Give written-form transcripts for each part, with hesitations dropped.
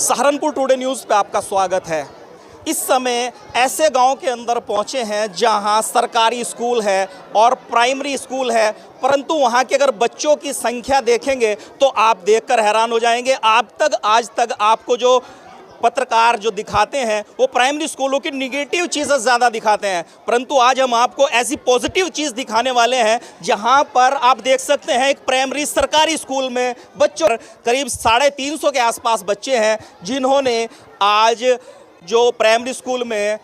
Saharanpur today news पे आपका स्वागत है। इस समय ऐसे गांव के अंदर पहुंचे हैं जहां सरकारी स्कूल है और प्राइमरी स्कूल है, परंतु वहां के अगर बच्चों की संख्या देखेंगे तो आप देखकर हैरान हो जाएंगे। आज तक आपको जो पत्रकार जो दिखाते हैं वो प्राइमरी स्कूलों की निगेटिव चीज़ें ज़्यादा दिखाते हैं, परंतु आज हम आपको ऐसी पॉजिटिव चीज़ दिखाने वाले हैं जहां पर आप देख सकते हैं एक प्राइमरी सरकारी स्कूल में बच्चों करीब 350 के आसपास बच्चे हैं जिन्होंने आज जो प्राइमरी स्कूल में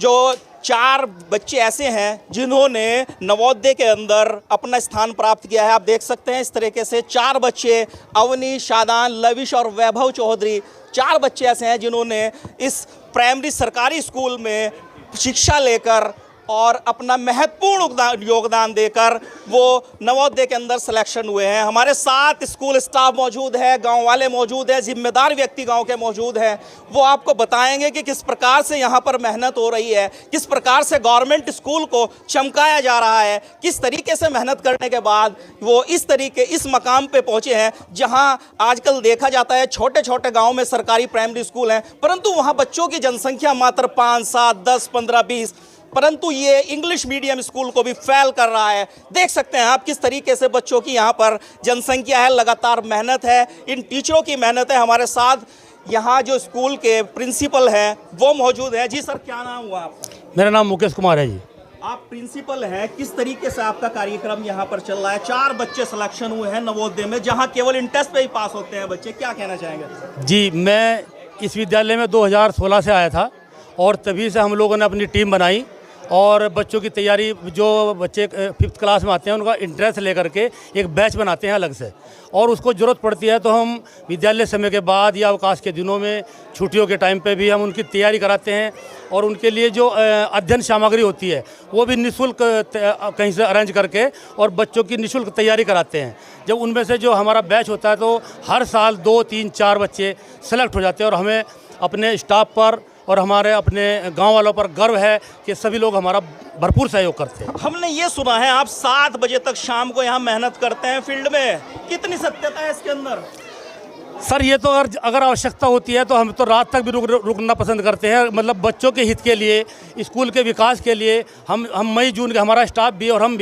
जो 4 बच्चे ऐसे हैं जिन्होंने नवोदय के अंदर अपना स्थान प्राप्त किया है। आप देख सकते हैं इस तरीके से 4 बच्चे अवनी, शादान, लविश और वैभव चौधरी 4 बच्चे ऐसे हैं जिन्होंने इस प्राइमरी सरकारी स्कूल में शिक्षा लेकर और अपना महत्वपूर्ण योगदान देकर वो नवोदय के अंदर सिलेक्शन हुए हैं। हमारे साथ स्कूल स्टाफ मौजूद है, गांव वाले मौजूद हैं, जिम्मेदार व्यक्ति गांव के मौजूद हैं। वो आपको बताएंगे कि किस प्रकार से यहाँ पर मेहनत हो रही है, किस प्रकार से गवर्नमेंट स्कूल को चमकाया जा रहा है, किस तरीके से मेहनत करने के बाद वो इस मकाम पे पहुँचे हैं जहाँ आजकल देखा जाता है छोटे छोटे गाँव में सरकारी प्राइमरी स्कूल हैं, परंतु वहाँ बच्चों की जनसंख्या मात्र 5, 7, 10, 15, 20, परंतु ये इंग्लिश मीडियम स्कूल को भी फेल कर रहा है। देख सकते हैं आप किस तरीके से बच्चों की यहाँ पर जनसंख्या है, लगातार मेहनत है, इन टीचरों की मेहनत है। हमारे साथ यहाँ जो स्कूल के प्रिंसिपल हैं वो मौजूद है। जी सर, क्या नाम हुआ आपका? मेरा नाम मुकेश कुमार है जी। आप प्रिंसिपल हैं, किस तरीके से आपका कार्यक्रम यहाँ पर चल रहा है? 4 बच्चे सिलेक्शन हुए हैं नवोदय में जहाँ केवल इंटरेस्ट पे ही पास होते हैं बच्चे, क्या कहना चाहेंगे? जी, मैं इस विद्यालय में 2016 से आया था और तभी से हम लोगों ने अपनी टीम बनाई और बच्चों की तैयारी, जो बच्चे 5th क्लास में आते हैं उनका इंटरेस्ट लेकर के एक बैच बनाते हैं अलग से, और उसको ज़रूरत पड़ती है तो हम विद्यालय समय के बाद या अवकाश के दिनों में, छुट्टियों के टाइम पे भी हम उनकी तैयारी कराते हैं और उनके लिए जो अध्ययन सामग्री होती है वो भी निःशुल्क कहीं से अरेंज करके और बच्चों की निःशुल्क तैयारी कराते हैं। जब उनमें से जो हमारा बैच होता है तो हर साल 2, 3, 4 बच्चे सेलेक्ट हो जाते हैं और हमें अपने स्टाफ पर और हमारे अपने गांव वालों पर गर्व है कि सभी लोग हमारा भरपूर सहयोग करते हैं। हमने ये सुना है आप 7 बजे तक शाम को यहाँ मेहनत करते हैं फील्ड में, कितनी सत्यता है इसके अंदर? सर, ये तो अगर आवश्यकता होती है तो हम तो रात तक भी रुकना पसंद करते हैं। मतलब बच्चों के हित के लिए, स्कूल के विकास के लिए हम मई जून के, हमारा स्टाफ भी और हम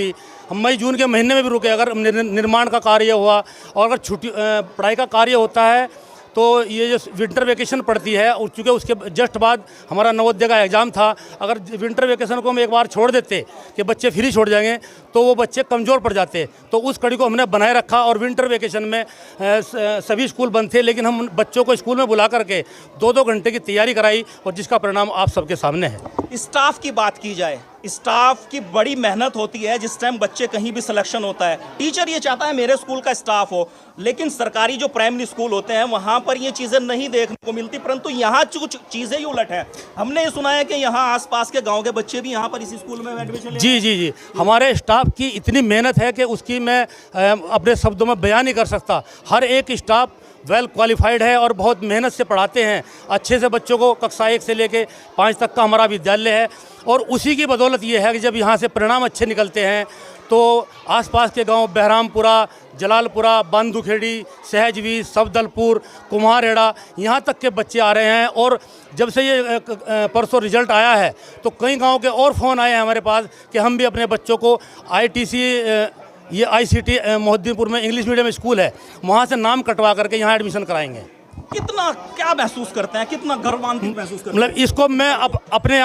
मई जून के महीने में भी रुके। अगर निर्माण का कार्य हुआ और अगर छुट्टी पढ़ाई का कार्य होता है तो ये जो विंटर वेकेशन पड़ती है, चूँकि उसके जस्ट बाद हमारा नवोदय का एग्ज़ाम था, अगर विंटर वेकेशन को हम एक बार छोड़ देते कि बच्चे फ्री छोड़ जाएंगे तो वो बच्चे कमज़ोर पड़ जाते, तो उस कड़ी को हमने बनाए रखा और विंटर वेकेशन में सभी स्कूल बंद थे, लेकिन हम बच्चों को स्कूल में बुला करके 2-2 घंटे की तैयारी कराई और जिसका परिणाम आप सबके सामने है। स्टाफ की बात की जाए, स्टाफ की बड़ी मेहनत होती है जिस टाइम बच्चे कहीं भी सिलेक्शन होता है। टीचर ये चाहता है मेरे स्कूल का स्टाफ हो, लेकिन सरकारी जो प्राइमरी स्कूल होते हैं वहाँ पर ये चीज़ें नहीं देखने को मिलती, परंतु यहाँ कुछ चीज़ें ही उलट है। हमने ये सुना है कि यहाँ आसपास के गांव के बच्चे भी यहाँ पर इसी स्कूल में एडमिशन जी, हमारे स्टाफ की इतनी मेहनत है कि उसकी मैं अपने शब्दों में बयान नहीं कर सकता। हर एक स्टाफ वेल क्वालिफाइड है और बहुत मेहनत से पढ़ाते हैं अच्छे से बच्चों को। कक्षा 1 से लेके 5 तक का हमारा विद्यालय है और उसी की बदौलत ये है कि जब यहाँ से परिणाम अच्छे निकलते हैं तो आसपास के गांव बहरामपुरा, जलालपुरा, बांदुखेड़ी, सहजवी, सफदलपुर, कुम्हारहेड़ा, यहाँ तक के बच्चे आ रहे हैं। और जब से ये परसों रिजल्ट आया है तो कई गांव के और फ़ोन आए हैं हमारे पास कि हम भी अपने बच्चों को ITC, ये ICT मोहद्दीनपुर में इंग्लिश मीडियम स्कूल है, वहाँ से नाम कटवा करके यहाँ एडमिशन कराएंगे। कितना क्या महसूस करते हैं, कितना गौरवान्वित महसूस करते हैं? मतलब इसको मैं अपने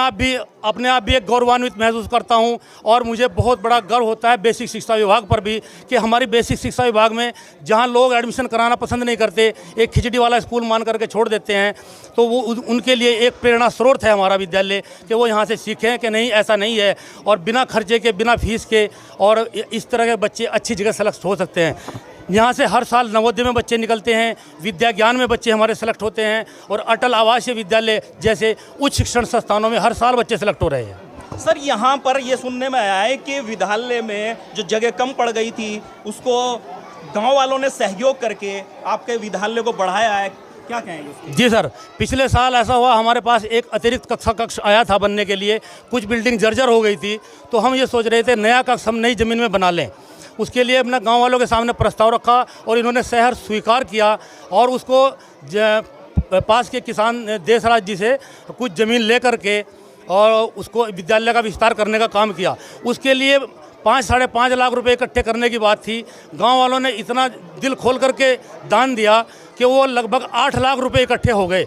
आप भी एक गौरवान्वित महसूस करता हूं और मुझे बहुत बड़ा गर्व होता है बेसिक शिक्षा विभाग पर भी कि हमारी बेसिक शिक्षा विभाग में जहां लोग एडमिशन कराना पसंद नहीं करते, एक खिचड़ी वाला स्कूल मान करके छोड़ देते हैं, तो वो उनके लिए एक प्रेरणा स्रोत है हमारा विद्यालय कि वो यहाँ से सीखें कि नहीं, ऐसा नहीं है और बिना खर्चे के, बिना फीस के और इस तरह के बच्चे अच्छी जगह सेलेक्ट हो सकते हैं। यहाँ से हर साल नवोदय में बच्चे निकलते हैं, विद्या ज्ञान में बच्चे हमारे सेलेक्ट होते हैं और अटल आवासीय विद्यालय जैसे उच्च शिक्षण संस्थानों में हर साल बच्चे सेलेक्ट हो रहे हैं। सर, यहाँ पर ये सुनने में आया है कि विद्यालय में जो जगह कम पड़ गई थी उसको गांव वालों ने सहयोग करके आपके विद्यालय को बढ़ाया है, क्या कहेंगे? जी सर, पिछले साल ऐसा हुआ, हमारे पास एक अतिरिक्त कक्ष आया था बनने के लिए, कुछ बिल्डिंग जर्जर हो गई थी तो हम ये सोच रहे थे नया कक्ष हम नई ज़मीन में बना लें। उसके लिए अपना गांव वालों के सामने प्रस्ताव रखा और इन्होंने शहर स्वीकार किया और उसको पास के किसान देशराज जी से कुछ ज़मीन ले करके और उसको विद्यालय का विस्तार करने का काम किया। उसके लिए 5-5.5 लाख रुपए इकट्ठे करने की बात थी। गांव वालों ने इतना दिल खोल करके दान दिया कि वो लगभग 8 लाख रुपए इकट्ठे हो गए।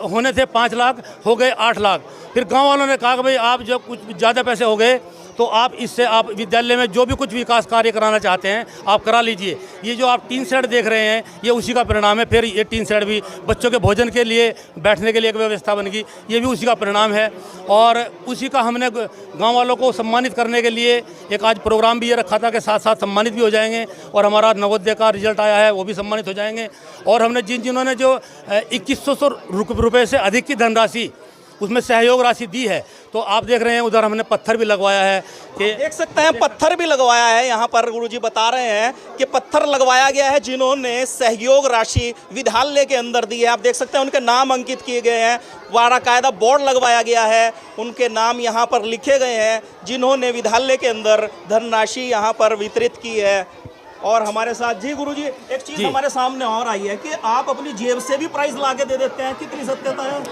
होने थे 5 लाख, हो गए 8 लाख। फिर गांव वालों ने कहा कि भाई आप जब कुछ ज़्यादा पैसे हो गए तो आप इससे आप विद्यालय में जो भी कुछ विकास कार्य कराना चाहते हैं आप करा लीजिए। ये जो आप टीन शेड देख रहे हैं ये उसी का परिणाम है। फिर ये टीन शेड भी बच्चों के भोजन के लिए, बैठने के लिए एक व्यवस्था बन गई, ये भी उसी का परिणाम है। और उसी का हमने गांव वालों को सम्मानित करने के लिए एक आज प्रोग्राम भी ये रखा था कि साथ साथ सम्मानित भी हो जाएंगे और हमारा नवोदय का रिजल्ट आया है वो भी सम्मानित हो जाएंगे। और हमने जिन्होंने जो 2100 रुपये से अधिक की धनराशि उसमें सहयोग राशि दी है, तो आप देख रहे हैं उधर हमने पत्थर भी लगवाया है कि देख सकते हैं पत्थर भी लगवाया है। यहाँ पर गुरुजी बता रहे हैं कि पत्थर लगवाया गया है जिन्होंने सहयोग राशि विद्यालय के अंदर दी है। आप देख सकते हैं उनके नाम अंकित किए गए हैं, बाकायदा बोर्ड लगवाया गया है, उनके नाम यहाँ पर लिखे गए हैं जिन्होंने विद्यालय के अंदर धनराशि यहाँ पर वितरित की है। और हमारे साथ जी गुरुजी एक चीज़ हमारे सामने और आई है कि आप अपनी जेब से भी प्राइस ला के दे देते हैं, कितनी सत्यता है?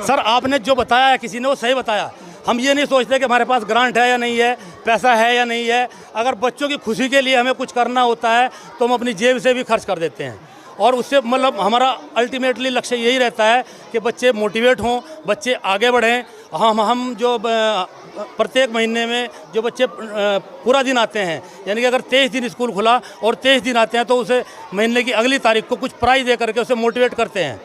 सर आपने जो बताया है किसी ने वो सही बताया। हम ये नहीं सोचते कि हमारे पास ग्रांट है या नहीं है, पैसा है या नहीं है। अगर बच्चों की खुशी के लिए हमें कुछ करना होता है तो हम अपनी जेब से भी खर्च कर देते हैं। और उससे मतलब हमारा अल्टीमेटली लक्ष्य यही रहता है कि बच्चे मोटिवेट हों, बच्चे आगे बढ़ें। हम जो प्रत्येक महीने में जो बच्चे पूरा दिन आते हैं, यानी कि अगर 23 दिन स्कूल खुला और 23 दिन आते हैं तो उसे महीने की अगली तारीख को कुछ प्राइज़ दे करके उसे मोटिवेट करते हैं।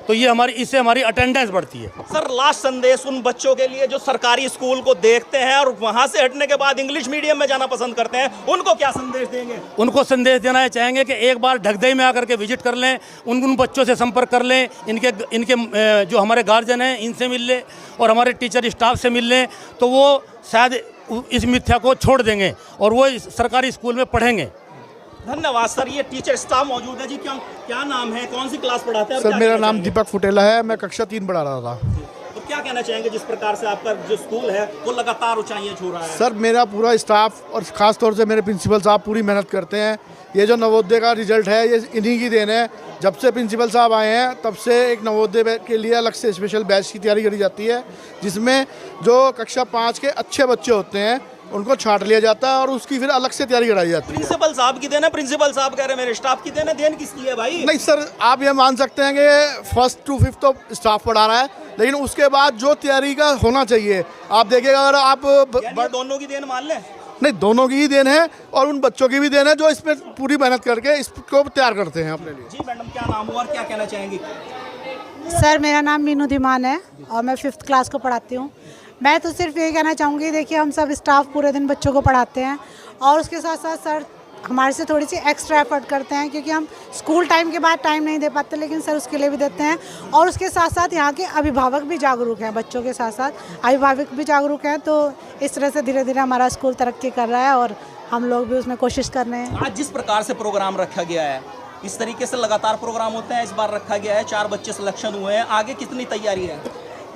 तो ये इससे हमारी अटेंडेंस बढ़ती है। सर लास्ट संदेश उन बच्चों के लिए जो सरकारी स्कूल को देखते हैं और वहाँ से हटने के बाद इंग्लिश मीडियम में जाना पसंद करते हैं, उनको क्या संदेश देंगे? उनको संदेश देना चाहेंगे कि एक बार ढगदई में आकर के विजिट कर लें, उन बच्चों से संपर्क कर लें, इनके जो हमारे गार्जियन हैं इनसे मिल लें और हमारे टीचर स्टाफ से मिल लें, तो वो शायद इस मिथ्या को छोड़ देंगे और वो सरकारी स्कूल में पढ़ेंगे। धन्यवाद सर। ये टीचर स्टाफ मौजूद है जी। क्या नाम है, कौन सी क्लास पढ़ाते हैं? सर मेरा नाम दीपक फुटेला है, मैं कक्षा 3 पढ़ा रहा था। तो क्या कहना चाहेंगे जिस प्रकार से आपका जो स्कूल है वो लगातार ऊंचाइयां छू रहा है? सर मेरा पूरा स्टाफ और ख़ास तौर से मेरे प्रिंसिपल साहब पूरी मेहनत करते हैं। ये जो नवोदय का रिजल्ट है ये इन्हीं की देन है। जब से प्रिंसिपल साहब आए हैं तब से एक नवोदय के लिए अलग से स्पेशल बैच की तैयारी करी जाती है, जिसमें जो कक्षा 5 के अच्छे बच्चे होते हैं उनको छांट लिया जाता है और उसकी फिर अलग से तैयारी कराई जाती है। प्रिंसिपल साहब की देन है? प्रिंसिपल साहब कह रहे हैं मेरे स्टाफ की देन है। देन किसकी है भाई? नहीं सर, आप ये मान सकते हैं कि 1st to 5th तो स्टाफ पढ़ा रहा है, लेकिन उसके बाद जो तैयारी का होना चाहिए आप देखिएगा। अगर आप दोनों की देन मान लें? नहीं, दोनों की ही देन है और उन बच्चों की भी देन है जो इस पर पूरी मेहनत करके इसको तैयार करते हैं अपने लिए। जी मैडम, क्या नाम हुआ और क्या कहना चाहेंगी? सर मेरा नाम मीनू धीमान है और मैं 5th क्लास को पढ़ाती हूँ। मैं तो सिर्फ यही कहना चाहूँगी, देखिए हम सब स्टाफ पूरे दिन बच्चों को पढ़ाते हैं और उसके साथ साथ सर हमारे से थोड़ी सी एक्स्ट्रा एफर्ट करते हैं क्योंकि हम स्कूल टाइम के बाद टाइम नहीं दे पाते, लेकिन सर उसके लिए भी देते हैं। और उसके साथ साथ यहाँ के अभिभावक भी जागरूक हैं, बच्चों के साथ साथ अभिभावक भी जागरूक हैं। तो इस तरह से धीरे धीरे हमारा स्कूल तरक्की कर रहा है और हम लोग भी उसमें कोशिश कर रहे हैं। आज जिस प्रकार से प्रोग्राम रखा गया है, इस तरीके से लगातार प्रोग्राम होते हैं, इस बार रखा गया है, 4 बच्चे सिलेक्शन हुए हैं, आगे कितनी तैयारी है?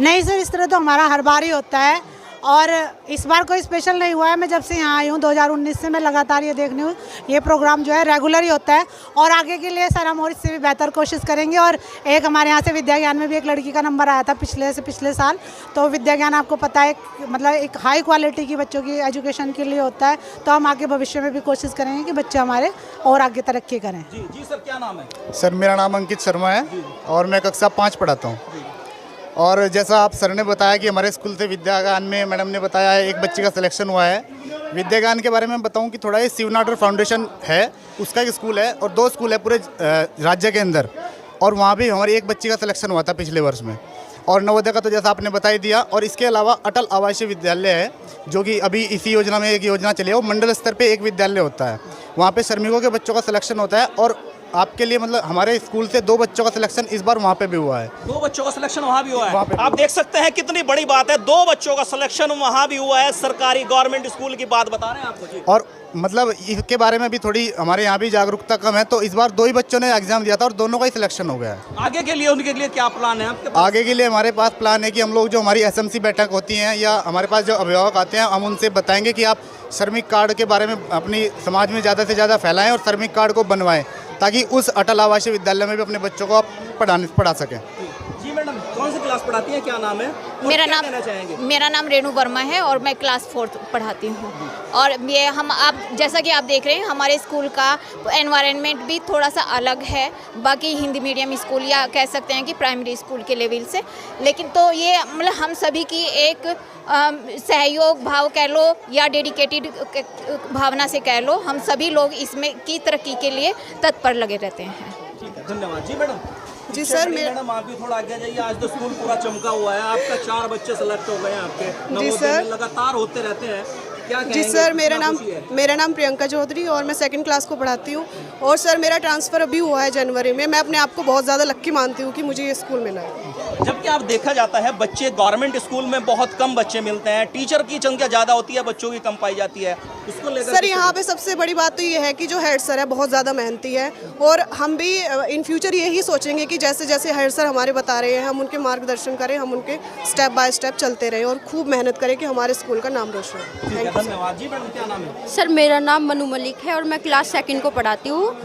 नहीं सर, इस तरह तो हमारा हर बार ही होता है और इस बार कोई स्पेशल नहीं हुआ है। मैं जब से यहाँ आई हूँ 2019 से मैं लगातार ये देखने हूँ, ये प्रोग्राम जो है रेगुलर ही होता है और आगे के लिए सर हम और इससे भी बेहतर कोशिश करेंगे। और एक हमारे यहाँ से विद्या ज्ञान में भी एक लड़की का नंबर आया था पिछले साल। तो विद्या ज्ञान आपको पता है मतलब एक हाई क्वालिटी की बच्चों की एजुकेशन के लिए होता है। तो हम आगे भविष्य में भी कोशिश करेंगे कि बच्चे हमारे और आगे तरक्की करें। जी सर, क्या नाम है? सर मेरा नाम अंकित शर्मा है और मैं कक्षा 5 पढ़ाता हूँ। और जैसा आप सर ने बताया कि हमारे स्कूल से विद्यागान में मैडम ने बताया है एक बच्चे का सिलेक्शन हुआ है। विद्यागान के बारे में बताऊं कि थोड़ा ये शिवनाडर फाउंडेशन है, उसका एक स्कूल है और 2 स्कूल है पूरे राज्य के अंदर। और वहाँ भी हमारी एक बच्ची का सिलेक्शन हुआ था पिछले वर्ष में। और नवोदय का तो जैसा आपने बता ही दिया। और इसके अलावा अटल आवासीय विद्यालय है जो कि अभी इसी योजना में एक योजना चली है, वो मंडल स्तर पर एक विद्यालय होता है। वहाँ पर श्रमिकों के बच्चों का सिलेक्शन होता है और आपके लिए मतलब हमारे स्कूल से 2 बच्चों का सिलेक्शन इस बार वहाँ पे भी हुआ है। 2 बच्चों का सिलेक्शन वहाँ भी हुआ है। आप देख सकते हैं कितनी बड़ी बात है, 2 बच्चों का सिलेक्शन वहाँ भी हुआ है। सरकारी गवर्नमेंट स्कूल की बात बता रहे हैं आपको जी। और मतलब इसके बारे में भी थोड़ी हमारे यहाँ भी जागरूकता कम है, तो इस बार 2 ही बच्चों ने एग्ज़ाम दिया था और दोनों का ही सिलेक्शन हो गया है। आगे के लिए उनके लिए क्या प्लान है आपके पास? आगे के लिए हमारे पास प्लान है कि हम लोग जो हमारी एसएमसी बैठक होती हैं या हमारे पास जो अभिभावक आते हैं, हम उनसे बताएंगे कि आप श्रमिक कार्ड के बारे में अपनी समाज में ज़्यादा से ज़्यादा फैलाएं और श्रमिक कार्ड को बनवाएं, ताकि उस अटल आवासीय विद्यालय में भी अपने बच्चों को आप पढ़ा सकें। जी मैडम, कौन सी क्लास पढ़ाती हैं, क्या नाम है? मेरा नाम रेणु वर्मा है और मैं क्लास 4 पढ़ाती हूँ। और ये आप जैसा कि आप देख रहे हैं, हमारे स्कूल का एनवायरनमेंट भी थोड़ा सा अलग है बाकी हिंदी मीडियम स्कूल या कह सकते हैं कि प्राइमरी स्कूल के लेवल से। लेकिन तो ये मतलब हम सभी की एक सहयोग भाव कह लो या डेडिकेटेड भावना से कह लो, हम सभी लोग इसमें की तरक्की के लिए तत्पर लगे रहते हैं। ठीक है, धन्यवाद। जी मैडम। जी सर, मैडम आप भी थोड़ा आगे जाइए। आज तो स्कूल पूरा चमका हुआ है, आपका 4 बच्चे सेलेक्ट हो गए हैं आपके। जी सर, लगातार होते रहते हैं, क्या जी सर, मेरा नाम प्रियंका चौधरी और मैं 2nd क्लास को पढ़ाती हूँ। और सर मेरा ट्रांसफ़र अभी हुआ है जनवरी में। मैं अपने आप को बहुत ज़्यादा लक्की मानती हूँ कि मुझे ये स्कूल मिला है। जबकि आप देखा जाता है बच्चे गवर्नमेंट स्कूल में बहुत कम बच्चे मिलते हैं, टीचर की संख्या ज़्यादा होती है, बच्चों की कम पाई जाती है। उसको लेकर सर यहाँ पे सबसे बड़ी बात तो ये है कि जो हेड सर है बहुत ज़्यादा मेहनती है और हम भी इन फ्यूचर यही सोचेंगे कि जैसे जैसे हेड सर हमारे बता रहे हैं हम उनके मार्गदर्शन करें, हम उनके स्टेप बाय स्टेप चलते रहें और खूब मेहनत करें कि हमारे स्कूल का नाम रोशन हो। Thank you. धन्यवाद। जी मैडम, क्या नाम है? सर मेरा नाम मनु मलिक है और मैं क्लास 2nd को पढ़ाती हूँ।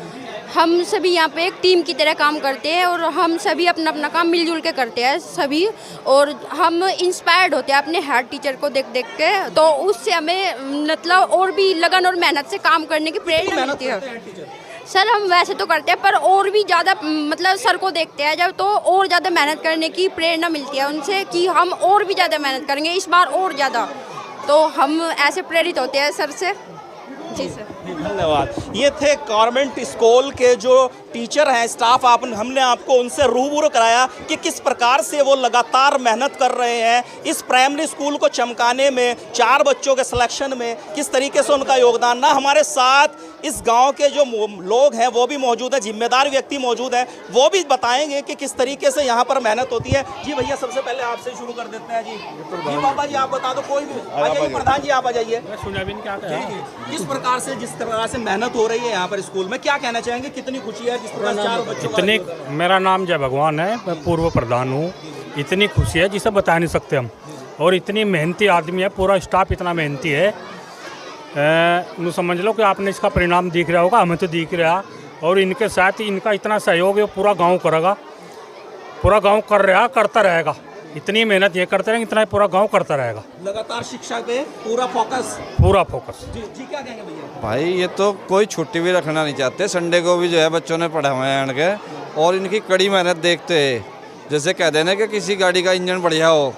हम सभी यहाँ पे एक टीम की तरह काम करते हैं और हम सभी अपना अपना काम मिलजुल के करते हैं सभी, और हम इंस्पायर्ड होते हैं अपने हेड टीचर को देख देख के, तो उससे हमें मतलब और भी लगन और मेहनत से काम करने की प्रेरणा मिलती है। सर हम वैसे तो करते हैं पर और भी ज़्यादा मतलब सर को देखते हैं जब, तो और ज़्यादा मेहनत करने की प्रेरणा मिलती है उनसे कि हम और भी ज़्यादा मेहनत करेंगे इस बार और ज़्यादा, तो हम ऐसे प्रेरित होते हैं सर से। जी सर, धन्यवाद। ये थे गवर्नमेंट स्कूल के जो टीचर हैं, स्टाफ, हमने आपको उनसे रूबरू कराया कि किस प्रकार से वो लगातार मेहनत कर रहे हैं इस प्राइमरी स्कूल को चमकाने में, 4 बच्चों के सिलेक्शन में किस तरीके से उनका योगदान ना। हमारे साथ इस गांव के जो लोग हैं वो भी मौजूद है, जिम्मेदार व्यक्ति मौजूद हैं, वो भी बताएंगे कि किस तरीके से यहाँ पर मेहनत होती है। जी भैया, सबसे पहले आपसे शुरू कर देते हैं। जी बाबा जी, आप बता दो, कोई भी आ जाइए। प्रधान जी आप आ जाइए। किस प्रकार से, जिस तरह से मेहनत हो रही है यहाँ पर स्कूल में, क्या कहना चाहेंगे? कितनी खुशी है जिस प्रकार 4 बच्चों का? मेरा नाम जय भगवान है, मैं पूर्व प्रधान हूँ। इतनी खुशी है जिसे बता नहीं सकते हम, और इतनी मेहनती आदमी है, पूरा स्टाफ इतना मेहनती है। समझ लो कि आपने इसका परिणाम दिख रहा होगा, हमें तो दिख रहा, और इनके साथ इनका इतना सहयोग है, पूरा गांव करेगा, पूरा गांव कर रहा, करता रहेगा। इतनी मेहनत ये करते रहेंगे, इतना पूरा गांव करता रहेगा। लगातार शिक्षा पे पूरा फोकस। जी क्या कहेंगे भैया? भाई ये तो कोई छुट्टी भी रखना नहीं चाहते, संडे को भी जो है बच्चों ने पढ़ा हुआ है इनके, और इनकी कड़ी मेहनत देखते हैं। जैसे कह देना कि किसी गाड़ी का इंजन बढ़िया हो,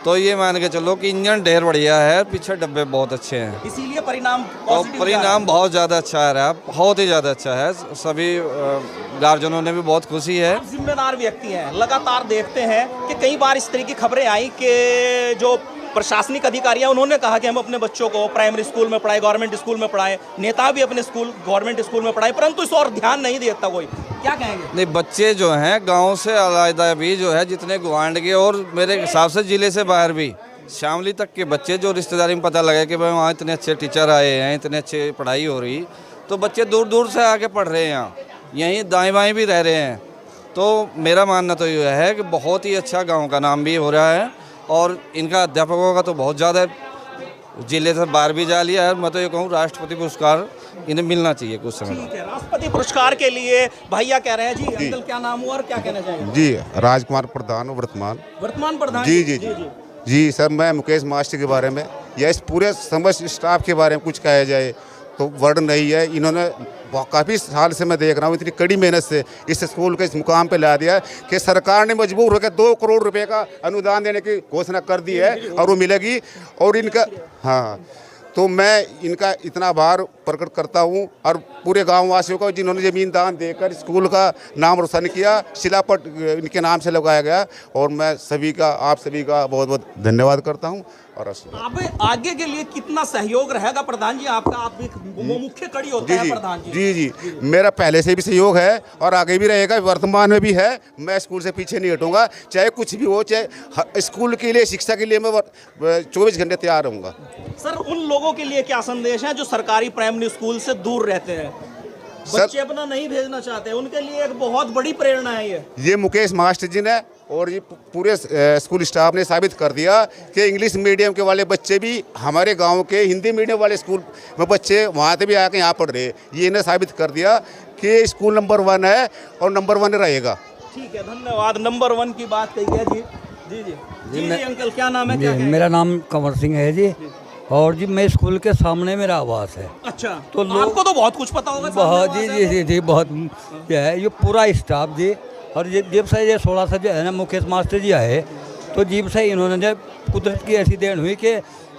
तो ये मान के चलो कि इंजन ढेर बढ़िया है, पीछे डब्बे बहुत अच्छे हैं, इसीलिए परिणाम बहुत ज़्यादा अच्छा है रहा, बहुत ही ज़्यादा अच्छा है। सभी गार्जियनों ने भी बहुत खुशी है। आप जिम्मेदार व्यक्ति हैं, लगातार देखते हैं कि कई बार इस तरह की खबरें आई कि जो प्रशासनिक अधिकारी हैं उन्होंने कहा कि हम अपने बच्चों को प्राइमरी स्कूल में पढ़ाएं, गवर्नमेंट स्कूल में पढ़ाएं, नेता भी अपने स्कूल गवर्नमेंट स्कूल में पढ़ाएं, परंतु इस और ध्यान नहीं देता कोई। क्या कहेंगे? नहीं, बच्चे जो हैं गांव से अलग भी जो है, जितने गुवांड के और मेरे हिसाब से ज़िले से बाहर भी, शामली तक के बच्चे जो रिश्तेदारी में पता लगे कि भाई वहाँ इतने अच्छे टीचर आए हैं, इतने अच्छे पढ़ाई हो रही, तो बच्चे दूर दूर से आके पढ़ रहे हैं यहाँ, यहीं दाएँ बाएँ भी रह रहे हैं। तो मेरा मानना तो ये है कि बहुत ही अच्छा गाँव का नाम भी हो रहा है, और इनका अध्यापकों का तो बहुत ज़्यादा जिले से बाहर भी जा लिया है। मैं तो ये कहूँ राष्ट्रपति पुरस्कार इन्हें मिलना चाहिए कुछ समय। ठीक है, राष्ट्रपति पुरस्कार के लिए भैया कह रहे हैं। जी अंकल, क्या नाम हुआ और क्या कहना चाहेंगे? जी राजकुमार प्रधान वर्तमान प्रधान। जी सर, मैं मुकेश मास्टर के बारे में या इस पूरे समस्त स्टाफ के बारे में कुछ कहा जाए तो वर्ड नहीं है। इन्होंने काफ़ी साल से मैं देख रहा हूँ, इतनी कड़ी मेहनत से इस स्कूल के इस मुकाम पे ला दिया कि सरकार ने मजबूर होकर 2 करोड़ रुपए का अनुदान देने की घोषणा कर दी है और वो मिलेगी। और इनका तो मैं इनका इतना आभार प्रकट करता हूँ, और पूरे गाँव वासियों को जिन्होंने ज़मीन दान देकर स्कूल का नाम रोशन किया, शिलापट इनके नाम से लगाया गया, और मैं सभी का, आप सभी का बहुत बहुत धन्यवाद करता हूँ। और आशीर्वाद। अब आगे के लिए कितना सहयोग रहेगा प्रधान जी आपका? आप एक मुख्य कड़ी होते हैं प्रधान जी। जी जी, मेरा पहले से भी सहयोग है और आगे भी रहेगा, वर्तमान में भी है। मैं स्कूल से पीछे नहीं हटूंगा, चाहे कुछ भी हो, चाहे स्कूल के लिए, शिक्षा के लिए मैं 24 घंटे तैयार रहूँगा। सर, उन लोगों के लिए क्या संदेश है जो सरकारी प्राइमरी स्कूल से दूर रहते हैं, बच्चे अपना नहीं भेजना चाहते, उनके लिए एक बहुत बड़ी प्रेरणा है ये मुकेश मास्टर जी ने और ये पूरे स्कूल स्टाफ ने साबित कर दिया कि इंग्लिश मीडियम के वाले बच्चे भी हमारे गांव के हिंदी मीडियम वाले स्कूल में बच्चे वहाँ से भी आके यहाँ पढ़ रहे हैं। ये इन्हें साबित कर दिया कि स्कूल नंबर 1 है और नंबर 1 रहेगा। ठीक है, धन्यवाद। नंबर 1 की बात कही है जी। जी जी जी जी अंकल, क्या नाम है? क्या मेरा नाम कंवर सिंह है जी, और जी मैं स्कूल के सामने मेरा आवास है। अच्छा, तो आपको तो बहुत कुछ पता होगा। बहुत जी जी जी जी बहुत है ये पूरा स्टाफ जी। और ये जब से ये 16 से जो है ना मुकेश मास्टर जी आए, तो जीप से इन्होंने जब कुदरत की ऐसी देन हुई कि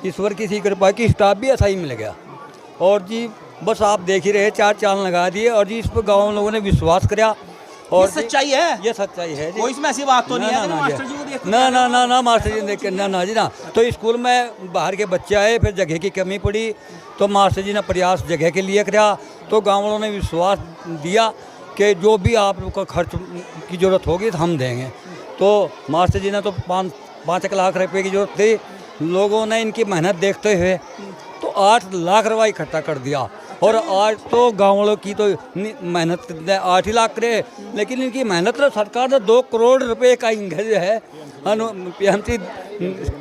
ईश्वर की सी कृपा की स्टाफ भी ऐसा ही मिल गया। और जी बस आप देख ही रहे, 4 चांद लगा दिए और जी इस पर गाँव लोगों ने विश्वास किया। और ये सच्चाई है, ये सच्चाई है जी। कोई इसमें ऐसी बात तो नहीं है मास्टर जी को देख ना मास्टर जी देख के ना जी ना। तो स्कूल में बाहर के बच्चे आए, फिर जगह की कमी पड़ी, तो मास्टर जी ने प्रयास जगह के लिए किया, तो गाँव वालों ने विश्वास दिया कि जो भी आपको खर्च की ज़रूरत होगी तो हम देंगे। तो मास्टर जी ने तो 5 लाख रुपए की ज़रूरत थी, लोगों ने इनकी मेहनत देखते हुए तो 8 लाख रुपये इकट्ठा कर दिया। और आज तो गाँव वालों की तो मेहनत 8 ही लाख करे, लेकिन इनकी मेहनत तो सरकार ने 2 करोड़ रुपए का जो है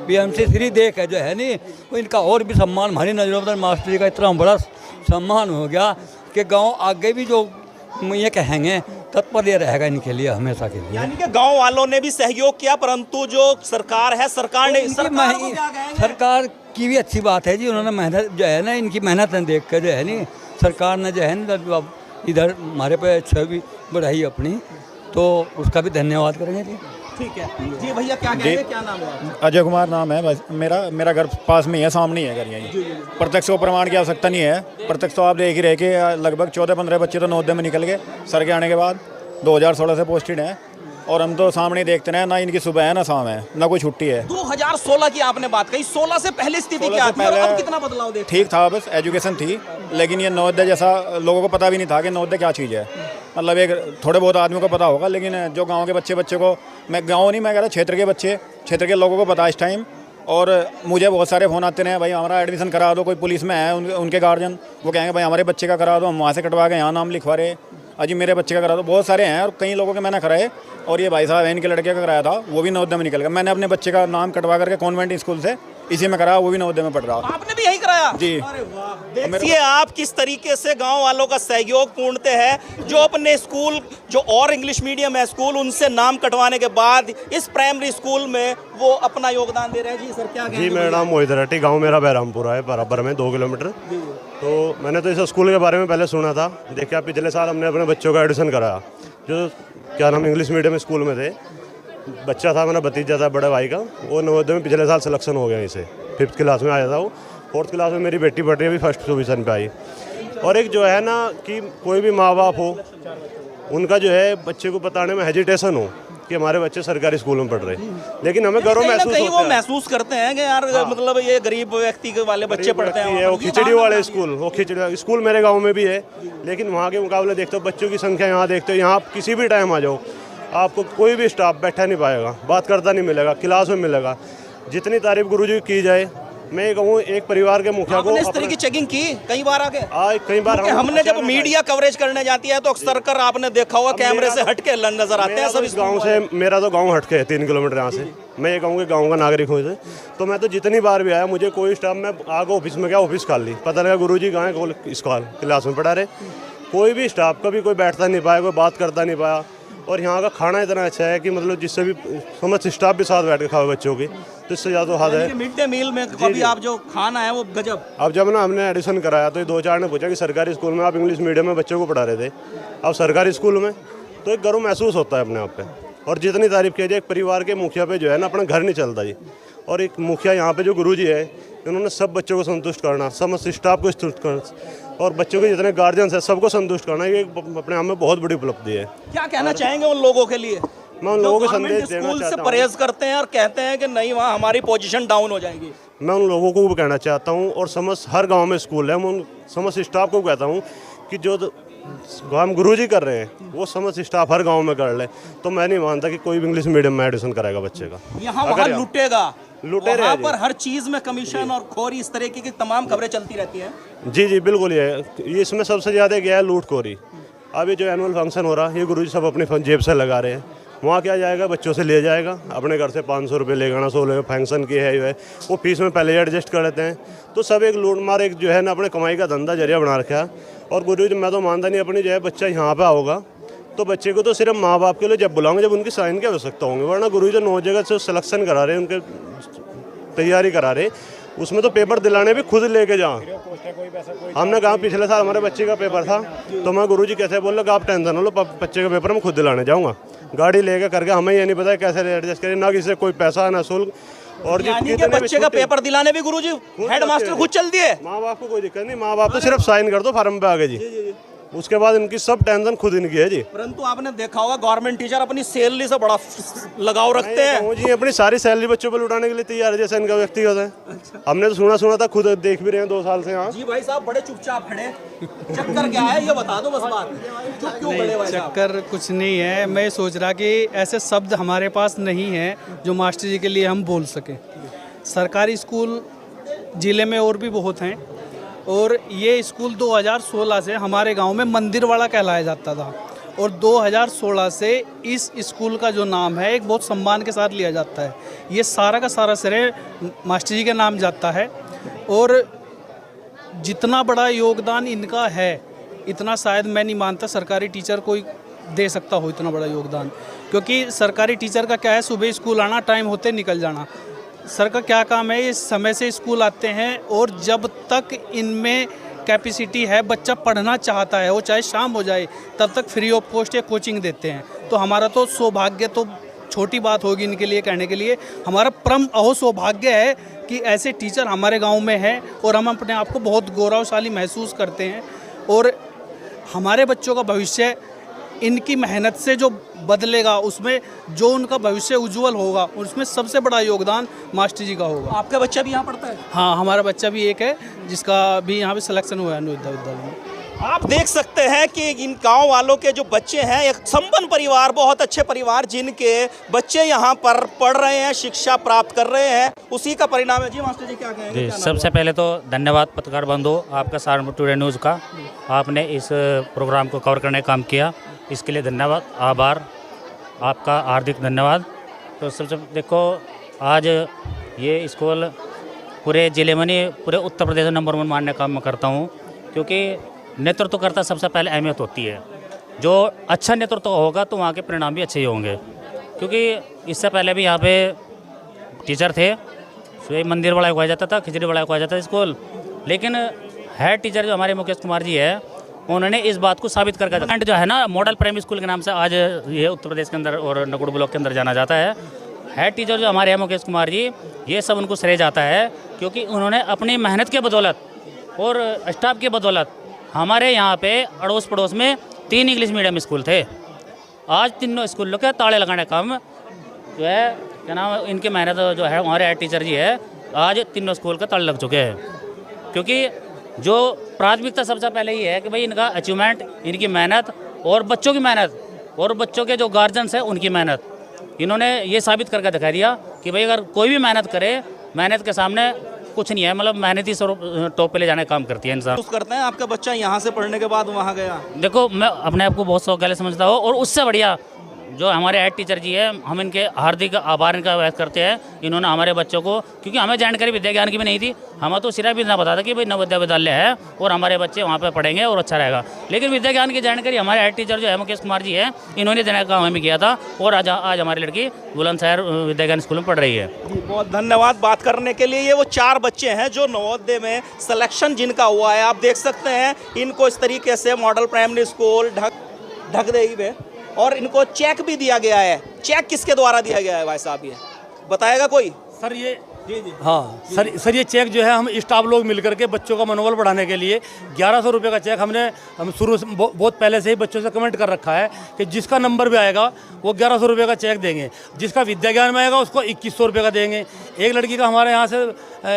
PMC 3 देख है जो है नहीं, तो इनका और भी सम्मान हमारी नज़रों में मास्टर जी का इतना बड़ा सम्मान हो गया कि गांव आगे भी जो ये कहेंगे तत्पर ये रहेगा इनके लिए हमेशा के लिए। यानी कि गांव वालों ने भी सहयोग किया, परंतु जो सरकार है, सरकार ने सरकार की भी अच्छी बात है जी, उन्होंने मेहनत जो है ना, इनकी मेहनत देख कर जो है नहीं, सरकार ने जो है ना इधर हमारे पे छवि बढ़ाई अपनी, तो उसका भी धन्यवाद करेंगे जी। ठीक है जी भैया, क्या कहेंगे? क्या नाम है? अजय कुमार नाम है मेरा घर पास में ही है, सामने ही है घर यहीं। प्रत्यक्ष को प्रमाण की आवश्यकता नहीं है, प्रत्यक्ष तो आप देख ही रहे कि लगभग 14-15 बच्चे तो नवोदय में निकल गए सर के आने के बाद। 2016 से पोस्टेड हैं और हम तो सामने देखते हैं, ना इनकी सुबह है ना शाम है, ना कोई छुट्टी है। 2016 की आपने बात कही, 16 से पहले स्थिति क्या थी और अब कितना बदलाव देखते? ठीक था, बस एजुकेशन थी, लेकिन ये नवोदय जैसा लोगों को पता भी नहीं था कि नवोदय क्या चीज़ है। मतलब एक थोड़े बहुत आदमियों को पता होगा, लेकिन जो गांव के बच्चे को, मैं गांव नहीं मैं कह रहा, क्षेत्र के बच्चे, क्षेत्र के लोगों को पता इस टाइम। और मुझे बहुत सारे फ़ोन आते हैं, भाई हमारा एडमिशन करा दो। कोई पुलिस में है, उनके गार्जियन वो कहेंगे भाई हमारे बच्चे का करा दो, हम वहाँ से कटवा के यहाँ नाम लिखवा रहे, अजी मेरे बच्चे का करा दो। बहुत सारे हैं और कई लोगों के मैंने कराए, और ये भाई साहब इनके लड़के का कराया था, वो भी नवोदय में निकल गया। मैंने अपने बच्चे का नाम कटवा करके कॉन्वेंट स्कूल से इसी में कराया, वो भी नवोदय में पढ़ रहा। आपने भी यही कराया? जी। अरे वाह, देखिए आप किस तरीके से गांव वालों का सहयोग पूर्णतः है, जो अपने स्कूल जो और इंग्लिश मीडियम है स्कूल, उनसे नाम कटवाने के बाद इस प्राइमरी स्कूल में वो अपना योगदान दे रहे हैं। जी सर, क्या कहेंगे? जी, मेरा नाम मोहित रेड्डी, गाँव मेरा बहरामपुरा है, बराबर में 2 किलोमीटर। तो मैंने तो इस स्कूल के बारे में पहले सुना था। देखिए आप, पिछले साल हमने अपने बच्चों का एडमिशन कराया, जो क्या नाम इंग्लिश मीडियम स्कूल में थे। बच्चा था मेरा भतीजा था बड़े भाई का, वो नवोदय में पिछले साल सिलेक्शन हो गया, इसे 5th क्लास में आया था वो। 4th क्लास में मेरी बेटी पढ़ रही है, अभी 1st पोजीशन पे आई। और एक जो है ना कि कोई भी माँ बाप हो, उनका जो है बच्चे को बताने में हेजिटेशन हो कि हमारे बच्चे सरकारी स्कूल में पढ़ रहे हैं, लेकिन हमें गर्व महसूस होता है। वो महसूस करते हैं कि यार मतलब ये गरीब व्यक्ति के वाले बच्चे पढ़ते हैं, वो खिचड़ी वाले स्कूल, वो खिचड़ी स्कूल मेरे गाँव में भी है, लेकिन वहाँ के मुकाबले देखते हो बच्चों की संख्या, यहाँ देखते हो यहाँ आप किसी भी टाइम आ जाओ, आपको कोई भी स्टाफ बैठा नहीं पाएगा, बात करता नहीं मिलेगा, क्लास में मिलेगा। जितनी तारीफ गुरुजी की जाए, मैं ये कहूँ एक परिवार के मुखिया को इस तरह की चेकिंग की कई बार आगे? कई बार हमने जब मीडिया कवरेज करने जाती है तो अक्सर कर आपने देखा होगा कैमरे से हटके नजर आते हैं सब इस गाँव से। मेरा तो गाँव हटके है 3 किलोमीटर यहाँ से। मैं ये कहूँगी गाँव का नागरिक हूँ इसे, तो मैं तो जितनी बार भी आया, मुझे कोई स्टाफ में आगे ऑफिस में गया, ऑफिस खाली ली, पता लगा गुरुजी कहाँ है, स्कूल क्लास में पढ़ा रहे। कोई भी स्टाफ कभी कोई बैठता नहीं पाया, कोई बात करता नहीं पाया। और यहाँ का खाना इतना अच्छा है कि मतलब जिससे भी समझ स्टाफ भी साथ बैठ के खाओ बच्चों की, तो इससे ज़्यादा हाथ है। मिड डे मील में कभी आप जो खाना है वो गजब। अब जब ना हमने एडमिशन कराया तो 2-4 ने पूछा कि सरकारी स्कूल में आप इंग्लिश मीडियम में बच्चों को पढ़ा रहे थे, अब सरकारी स्कूल में, तो एक गर्व महसूस होता है अपने आप पे। और जितनी तारीफ की जाए, एक परिवार के मुखिया पे जो है ना अपना घर नहीं चलता जी। और एक मुखिया यहाँ पे जो गुरुजी है, इन्होंने सब बच्चों को संतुष्ट करना, समस्त स्टाफ को संतुष्ट करना और बच्चों के जितने गार्जियंस हैं सबको संतुष्ट करना, ये अपने आप में बहुत बड़ी उपलब्धि है। क्या कहना चाहेंगे उन लोगों के लिए? मैं उन लोगों को संदेश देना स्कूल से चाहता हूँ। परहेज करते हैं और कहते हैं कि नहीं वहाँ हमारी पोजीशन डाउन हो जाएगी। मैं उन लोगों को भी कहना चाहता हूँ और समस्त हर गांव में स्कूल है, मैं उन समस्त स्टाफ को कहता हूँ कि जो काम गुरुजी कर रहे हैं वो समस्त स्टाफ हर गांव में कर ले। तो मैं नहीं मानता कि कोई भी इंग्लिश मीडियम में एडमिशन कराएगा बच्चे का। यहाँ वहाँ लुटेगा, लुटेरे वहाँ हैं पर हर चीज़ में कमीशन और खोरी इस तरीके की तमाम खबरें चलती रहती हैं। जी जी बिल्कुल, ये इसमें सबसे ज़्यादा गया है लूटखोरी। अब ये जो एनुअल फंक्शन हो रहा है ये गुरुजी सब अपनी जेब से लगा रहे हैं। वहाँ क्या जाएगा, बच्चों से ले जाएगा, अपने घर से 500 रुपये ले गाना 16 फंक्शन की है जो है वो फीस में पहले एडजस्ट कर लेते हैं। तो सब एक लूट मार एक जो है ना अपने कमाई का धंधा जरिया बना रखा है। और गुरुजी मैं तो मानता नहीं अपनी जो है बच्चा यहाँ पे आओगा तो बच्चे को तो सिर्फ माँ बाप के लिए जब बुलाऊंगे जब उनकी साइन की आवश्यकता होंगे, वरना गुरुजी जो 9 जगह से सिलेक्शन करा रहे हैं उनके तैयारी करा रहे उसमें तो पेपर दिलाने भी खुद लेके जाओ। हमने कहा पिछले साल हमारे बच्चे का पेपर था तो मैं गुरुजी कैसे बोल रहा आप टेंशन हो लो, बच्चे का पेपर मैं खुद दिलाने जाऊँगा, गाड़ी लेके करके। हमें ये नहीं पता कैसे एडजस्ट करें, ना किसी से कोई पैसा ना शुल्क। और यानी कि बच्चे का पेपर दिलाने भी गुरुजी हेडमास्टर खुद चल दिए। माँ बाप को कोई दिक्कत नहीं, माँ बाप तो सिर्फ साइन कर दो फार्म पे आगे जी, उसके बाद इनकी सब टेंशन खुद इनकी है जी। परंतु आपने देखा होगा गवर्नमेंट टीचर अपनी सैलरी से बड़ा लगाव रखते हैं जी, अपनी सारी सैलरी बच्चों पर लुटाने के लिए तैयार है जैसा इनका व्यक्तिगत है। हमने तो सुना था, खुद देख भी रहे हैं 2 साल से यहाँ। जी भाई साहब बड़े चुपचाप खड़े, चक्कर क्या है ये बता दो बस बात, चुप क्यों खड़े भाई साहब? चक्कर कुछ नहीं है, मैं सोच रहा कि ऐसे शब्द हमारे पास नहीं है जो मास्टर जी के लिए हम बोल सकें। सरकारी स्कूल ज़िले में और भी बहुत हैं और ये स्कूल 2016 से हमारे गांव में मंदिरवाड़ा कहलाया जाता था और 2016 से इस स्कूल का जो नाम है एक बहुत सम्मान के साथ लिया जाता है। ये सारा का सारा श्रेय मास्टर जी के नाम जाता है और जितना बड़ा योगदान इनका है इतना शायद मैं नहीं मानता सरकारी टीचर कोई दे सकता हो इतना बड़ा योगदान, क्योंकि सरकारी टीचर का क्या है, सुबह स्कूल आना, टाइम होते निकल जाना। सर का क्या काम है, ये समय से स्कूल आते हैं और जब तक इनमें कैपेसिटी है, बच्चा पढ़ना चाहता है, वो चाहे शाम हो जाए तब तक फ्री ऑफ कॉस्ट या कोचिंग देते हैं। तो हमारा तो सौभाग्य, तो छोटी बात होगी इनके लिए कहने के लिए, हमारा परम अहो सौभाग्य है कि ऐसे टीचर हमारे गांव में हैं और हम अपने आप को बहुत गौरवशाली महसूस करते हैं। और हमारे बच्चों का भविष्य इनकी मेहनत से जो बदलेगा, उसमें जो उनका भविष्य उज्जवल होगा, उसमें सबसे बड़ा योगदान मास्टर जी का होगा। आपका बच्चा भी यहाँ पढ़ता है? हाँ, हमारा बच्चा भी एक है जिसका भी यहाँ पे सिलेक्शन हुआ है अनुविद्या विद्यालय में। आप देख सकते हैं कि इन गांव वालों के जो बच्चे हैं, एक संपन्न परिवार, बहुत अच्छे परिवार, जिनके बच्चे यहाँ पर पढ़ रहे हैं, शिक्षा प्राप्त कर रहे हैं, उसी का परिणाम है। जी मास्टर जी क्या कहेंगे? जी, सबसे पहले तो धन्यवाद पत्रकार बंधु आपका, सहारनपुर टुडे न्यूज़ का, आपने इस प्रोग्राम को कवर करने का काम किया, इसके लिए धन्यवाद, आभार आपका, हार्दिक धन्यवाद। तो सबसे देखो आज ये स्कूल पूरे ज़िले में नहीं, पूरे उत्तर प्रदेश में नंबर 1 मानने का मैं करता हूँ, क्योंकि नेतृत्व करता सबसे पहले अहमियत होती है। जो अच्छा नेतृत्व होगा तो वहाँ के परिणाम भी अच्छे ही होंगे, क्योंकि इससे पहले भी यहाँ पे टीचर थे, तो मंदिर बड़ा खुआ जाता था, खिचड़ी बड़ा खुआ जाता था स्कूल, लेकिन हेड टीचर जो हमारे मुकेश कुमार जी है, उन्होंने इस बात को साबित करके जो है ना, मॉडल प्राइमरी स्कूल के नाम से आज ये उत्तर प्रदेश के अंदर और नकुड़ ब्लॉक के अंदर जाना जाता है। हेड टीचर जो हमारे हैं मुकेश कुमार जी, ये सब उनको श्रेय जाता है, क्योंकि उन्होंने अपनी मेहनत के बदौलत और स्टाफ के बदौलत हमारे यहाँ पे अड़ोस पड़ोस में 3 इंग्लिश मीडियम स्कूल थे, आज तीनों स्कूलों के ताले लगाने का काम जो है, क्या नाम, इनकी मेहनत जो है, हमारे हेड टीचर जी है, आज तीनों स्कूल के ताले लग चुके हैं। क्योंकि जो प्राथमिकता सबसे पहले ये है कि भाई इनका अचीवमेंट, इनकी मेहनत और बच्चों की मेहनत और बच्चों के जो गार्जियंस हैं उनकी मेहनत, इन्होंने ये साबित करके दिखा दिया कि भाई अगर कोई भी मेहनत करे, मेहनत के सामने कुछ नहीं है, मतलब मेहनत ही टॉप पे ले जाने का काम करती है इंसान। करते हैं आपका बच्चा यहाँ से पढ़ने के बाद वहाँ गया? देखो, मैं अपने आप को बहुत सौभाग्यशाली समझता हूँ, और उससे बढ़िया जो हमारे हेड टीचर जी है, हम इनके हार्दिक आभार इनका व्यक्त करते हैं। इन्होंने हमारे बच्चों को, क्योंकि हमें जानकारी विद्या ज्ञान की भी नहीं थी, हमें तो सिर्फ इतना पता था कि भाई नवोदय विद्यालय है और हमारे बच्चे वहाँ पे पढ़ेंगे और अच्छा रहेगा, लेकिन विद्या ज्ञान की जानकारी हमारे हेड टीचर जो है मुकेश कुमार जी है, इन्होंने देने का काम हमें किया था, और आज हमारी लड़की बुलंदशहर विद्या ज्ञान स्कूल में पढ़ रही है। बहुत धन्यवाद बात करने के लिए। ये वो 4 बच्चे हैं जो नवोदय में सिलेक्शन जिनका हुआ है, आप देख सकते हैं इनको इस तरीके से मॉडल प्राइमरी स्कूल ढकदेही में, और इनको चेक भी दिया गया है। चेक किसके द्वारा दिया गया है भाई साहब, ये बताएगा कोई? सर ये हाँ सर ये चेक जो है हम स्टाफ लोग मिल करके बच्चों का मनोबल बढ़ाने के लिए 1100 रुपये का चेक हम शुरू से बहुत पहले से ही बच्चों से कमेंट कर रखा है कि जिसका नंबर भी आएगा वो 1100 रुपये का चेक देंगे, जिसका विद्या ज्ञान में आएगा उसको 2100 रुपये का देंगे। एक लड़की का हमारे यहाँ से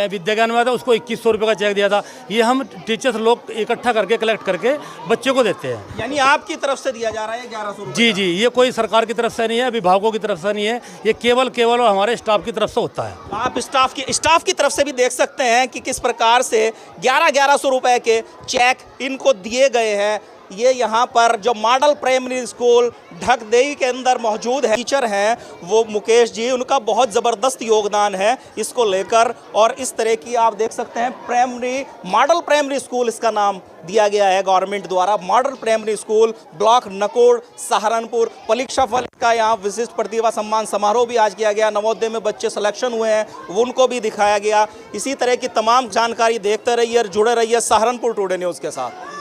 विद्या ज्ञान में आया था, उसको 2100 रुपये का चेक दिया था। ये हम टीचर्स लोग इकट्ठा करके कलेक्ट करके बच्चों को देते हैं। यानी आपकी तरफ से दिया जा रहा है 1100 रुपये? जी, ये कोई सरकार की तरफ से नहीं है, अभिभावकों की तरफ से नहीं है, ये केवल हमारे स्टाफ की तरफ से होता है। आप स्टाफ की तरफ से भी देख सकते हैं कि किस प्रकार से 1100 रुपए के चेक इनको दिए गए हैं। ये यहाँ पर जो मॉडल प्राइमरी स्कूल ढकदेई के अंदर मौजूद है, टीचर हैं वो मुकेश जी, उनका बहुत ज़बरदस्त योगदान है इसको लेकर। और इस तरह की आप देख सकते हैं मॉडल प्राइमरी स्कूल इसका नाम दिया गया है गवर्नमेंट द्वारा, model primary school block Nakur Saharanpur. परीक्षा फल का यहाँ विशिष्ट प्रतिभा सम्मान समारोह भी आज किया गया। नवोदय में बच्चे सिलेक्शन हुए हैं उनको भी दिखाया गया। इसी तरह की तमाम जानकारी देखते रहिए और जुड़े रहिए सहारनपुर टुडे न्यूज़ के साथ।